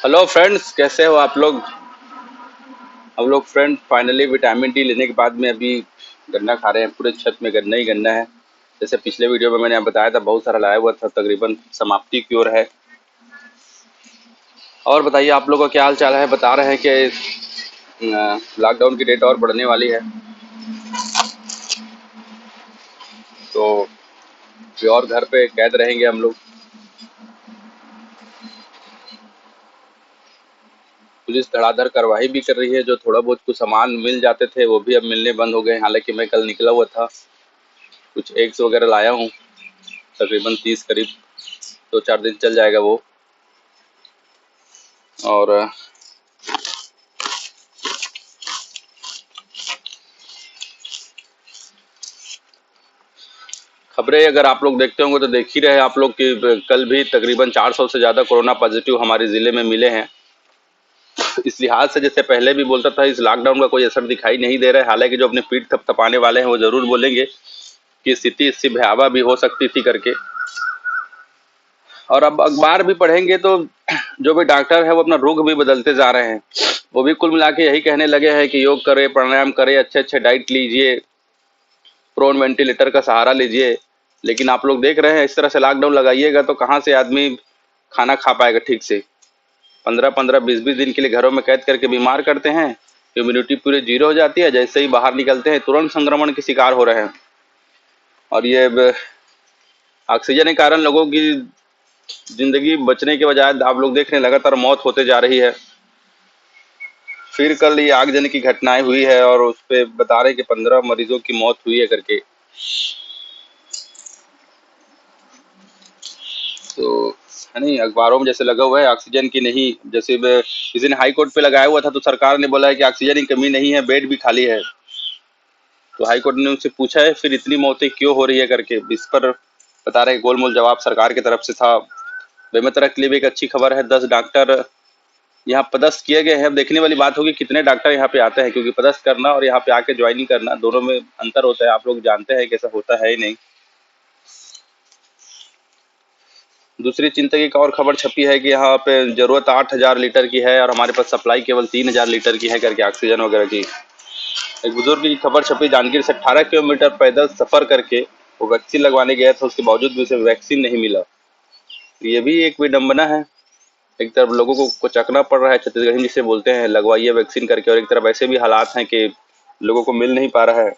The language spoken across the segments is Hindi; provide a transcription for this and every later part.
हेलो फ्रेंड्स, कैसे हो आप लोग। हम लोग फ्रेंड फाइनली विटामिन डी लेने के बाद में अभी गन्ना खा रहे हैं। पूरे छत में गन्ना ही गन्ना है। जैसे पिछले वीडियो में मैंने आप बताया था, बहुत सारा लाया हुआ था, तकरीबन समाप्ति की ओर है। और बताइए आप लोगों का क्या हाल चाल है। बता रहे हैं कि लॉकडाउन की डेट और बढ़ने वाली है, तो अभी और घर पे कैद रहेंगे हम लोग। पुलिस धड़ाधड़ कार्रवाई भी कर रही है। जो थोड़ा बहुत कुछ सामान मिल जाते थे वो भी अब मिलने बंद हो गए। हालांकि मैं कल निकला हुआ था, कुछ एग्स वगैरह लाया हूँ, तकरीबन 30 करीब। 2-4 दिन चल जाएगा वो। और खबरें अगर आप लोग देखते होंगे तो देख ही रहे आप लोग कि कल भी तकरीबन 400 से ज़्यादा कोरोना पॉजिटिव हमारे ज़िले में मिले हैं। इस लिहाज से जैसे पहले भी बोलता था, इस लॉकडाउन का कोई असर दिखाई नहीं दे रहा है। हालांकि जो अपने पीठ थपथपाने वाले हैं वो ज़रूर बोलेंगे कि स्थिति इससे भयावह भी हो सकती थी करके। और अब अखबार भी पढ़ेंगे तो जो भी डॉक्टर है वो अपना रुख भी बदलते जा रहे हैं। वो भी कुल मिला के यही कहने लगे हैं कि योग करें, प्राणायाम करें, अच्छे अच्छे डाइट लीजिए, प्रोन वेंटिलेटर का सहारा लीजिए। लेकिन आप लोग देख रहे हैं, इस तरह से लॉकडाउन लगाइएगा तो कहाँ से आदमी खाना खा पाएगा ठीक से। 15-15, 20-20 दिन के लिए घरों में कैद करके बीमार करते हैं। इम्यूनिटी पूरी जीरो हो जाती है। जैसे ही बाहर निकलते हैं तुरंत संक्रमण के शिकार हो रहे हैं। और ये ऑक्सीजन के कारण लोगों की जिंदगी बचने के बजाय आप लोग देख रहे हैं लगातार मौत होते जा रही है। फिर कल ये आगजनी की घटनाएं हुई है और उस पे बता रहे हैं कि 15 मरीजों की मौत हुई है करके। तो है नहीं, अखबारों में जैसे लगा हुआ है ऑक्सीजन की नहीं। जैसे किसी ने हाई कोर्ट पे लगाया हुआ था तो सरकार ने बोला है कि ऑक्सीजन की कमी नहीं है, बेड भी खाली है। तो हाई कोर्ट ने उनसे पूछा है फिर इतनी मौतें क्यों हो रही है करके। इस पर बता रहे गोलमोल जवाब सरकार की तरफ से था। बेमेतरा के लिए भी एक अच्छी खबर है, 10 डॉक्टर यहाँ पदस्थ किए गए हैं। अब देखने वाली बात होगी कितने डॉक्टर यहाँ पे आते हैं, क्योंकि पदस्थ करना और यहाँ पे आके ज्वाइनिंग करना दोनों में अंतर होता है। आप लोग जानते हैं कैसा होता है ही नहीं। दूसरी चिंता की एक और खबर छपी है कि यहाँ पे जरूरत 8,000 लीटर की है और हमारे पास सप्लाई केवल 3,000 लीटर की है करके, ऑक्सीजन वगैरह की। एक बुजुर्ग की खबर छपी, जांजगीर से 18 किलोमीटर पैदल सफर करके वो वैक्सीन लगवाने गया था, उसके बावजूद भी उसे वैक्सीन नहीं मिला। ये भी एक विडंबना है। एक तरफ लोगों को कुचकना पड़ रहा है, छत्तीसगढ़ी जिसे बोलते हैं, लगवाइए वैक्सीन करके, और एक तरफ ऐसे भी हालात हैं कि लोगों को मिल नहीं पा रहा है।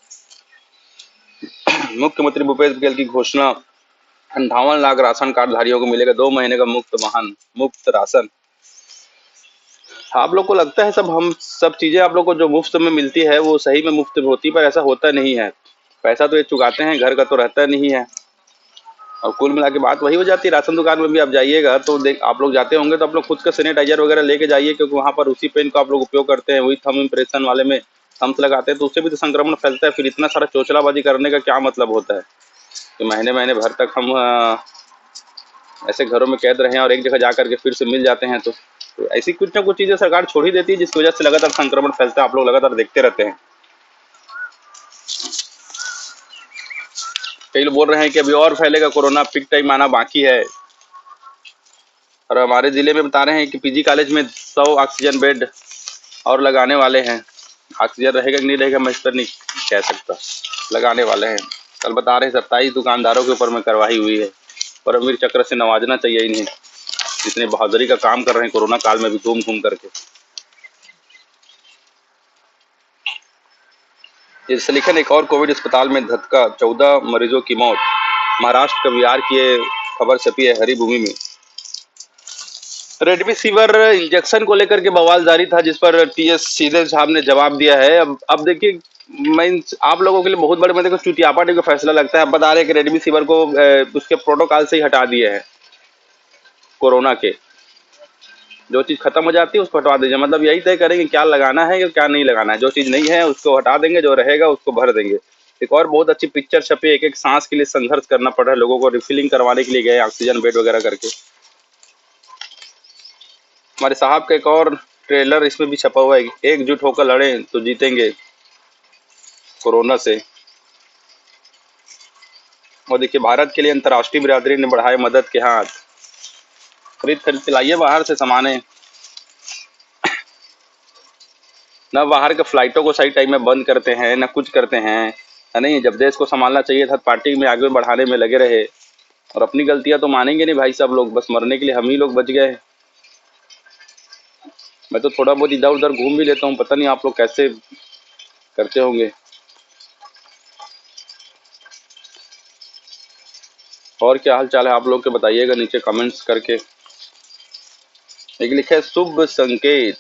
मुख्यमंत्री भूपेश बघेल की घोषणा, 58 लाख राशन कार्डधारियों को मिलेगा 2 महीने का मुफ्त राशन। आप लोग को लगता है सब चीजें आप लोग को जो मुफ्त में मिलती है वो सही में मुफ्त में होती है, पर ऐसा होता नहीं है। पैसा तो ये चुकाते हैं, घर का तो रहता नहीं है। और कुल मिला के बात वही हो जाती है। राशन दुकान में भी आप जाइएगा तो देख, आप लोग जाते होंगे तो आप लोग खुद का सैनिटाइजर वगैरह लेके जाइए, क्योंकि वहां पर उसी पेन को आप लोग उपयोग करते हैं। वही थंब इम्प्रेशन वाले में थम्स लगाते हैं, तो उससे भी तो संक्रमण फैलता है। फिर इतना सारा चोचलाबाजी करने का क्या मतलब होता है कि महीने महीने भर तक हम ऐसे घरों में कैद रहे हैं और एक जगह जा करके फिर से मिल जाते हैं। तो ऐसी कुछ ना कुछ चीजें सरकार छोड़ ही देती है, जिसकी वजह से लगातार संक्रमण फैलता है। आप लोग लगातार देखते रहते हैं। कई लोग बोल रहे हैं कि अभी और फैलेगा कोरोना, पीक टाइम आना बाकी है। और हमारे जिले में बता रहे हैं कि पीजी कॉलेज में 100 ऑक्सीजन बेड और लगाने वाले हैं। ऑक्सीजन रहेगा कि नहीं रहेगा मैं इस पर नहीं कह सकता, लगाने वाले हैं। कल बता रहे हैं 27 दुकानदारों के ऊपर में कार्रवाई हुई है। परमवीर चक्र से नवाजना चाहिए इन्हें, जितने बहादुरी का काम कर रहे हैं कोरोना काल में भी घूम घूम करके। जैसे लिखन, एक और कोविड अस्पताल में धक्का, 14 मरीजों की मौत। महाराष्ट्र का बिहार की ये खबर छपी है हरिभूमि में। रेमडेसिविर इंजेक्शन को लेकर के बवाल जारी था, जिस पर टीएस सीधे साहब ने जवाब दिया है। अब देखिए, मैं आप लोगों के लिए बहुत बड़े मतलब चुटियापा का फैसला लगता है। अब बता रहे हैं कि रेमडेसिविर को उसके प्रोटोकॉल से ही हटा दिए हैं। कोरोना के जो चीज खत्म हो जाती है उसको हटा दीजिए, मतलब यही तय करेंगे क्या लगाना है या क्या नहीं लगाना है। जो चीज नहीं है उसको हटा देंगे, जो रहेगा उसको भर देंगे। एक और बहुत अच्छी पिक्चर छपी, एक एक सांस के लिए संघर्ष करना पड़ रहा है लोगों को, रिफिलिंग करवाने के लिए गए ऑक्सीजन बेड वगैरह करके। हमारे साहब का एक और ट्रेलर इसमें भी छपा हुआ है, एकजुट होकर लड़े तो जीतेंगे कोरोना से। और देखिए, भारत के लिए अंतर्राष्ट्रीय बिरादरी ने बढ़ाए मदद के हाथ। खरीद खरीद के लाइए बाहर से सामाने। ना बाहर के फ्लाइटों को सही टाइम में बंद करते हैं, ना कुछ करते हैं, है नहीं। जब देश को संभालना चाहिए था पार्टी में आगे बढ़ाने में लगे रहे, और अपनी गलतियां तो मानेंगे नहीं भाई। सब लोग बस मरने के लिए हम ही लोग बच गए। मैं तो थोड़ा बहुत इधर उधर घूम भी लेता हूँ, पता नहीं आप लोग कैसे करते होंगे। और क्या हाल चाल है आप लोग के, बताइएगा नीचे कमेंट्स करके। एक लिखा है शुभ संकेत,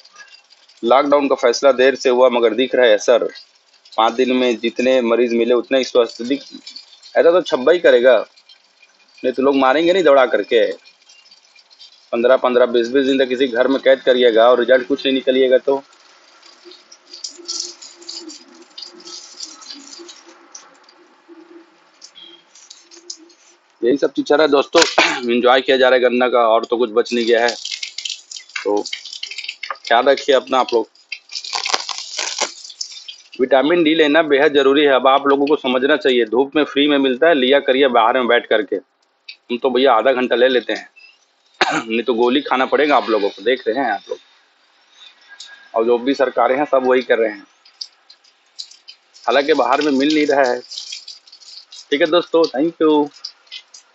लॉकडाउन का फैसला देर से हुआ मगर दिख रहा है असर। 5 दिन में जितने मरीज मिले उतने ही स्वस्थ दिख। ऐसा तो छब्बा ही करेगा, नहीं तो लोग मारेंगे नहीं दौड़ा करके। 15-15 20-20 दिन तक किसी घर में कैद करिएगा और रिजल्ट कुछ नहीं निकलिएगा तो यही सब चीज चल रहा है दोस्तों। एंजॉय किया जा रहा है गन्ना का, और तो कुछ बच नहीं गया है। तो ख्याल रखिए अपना आप लोग। विटामिन डी लेना बेहद जरूरी है, अब आप लोगों को समझना चाहिए। धूप में फ्री में मिलता है, लिया करिए बाहर में बैठ करके। हम तो भैया आधा घंटा ले लेते हैं। नहीं तो गोली खाना पड़ेगा आप लोगों को, देख रहे हैं आप लोग। और जो भी सरकारें हैं सब वही कर रहे हैं, हालांकि बाहर में मिल नहीं रहा है। ठीक है दोस्तों, थैंक यू।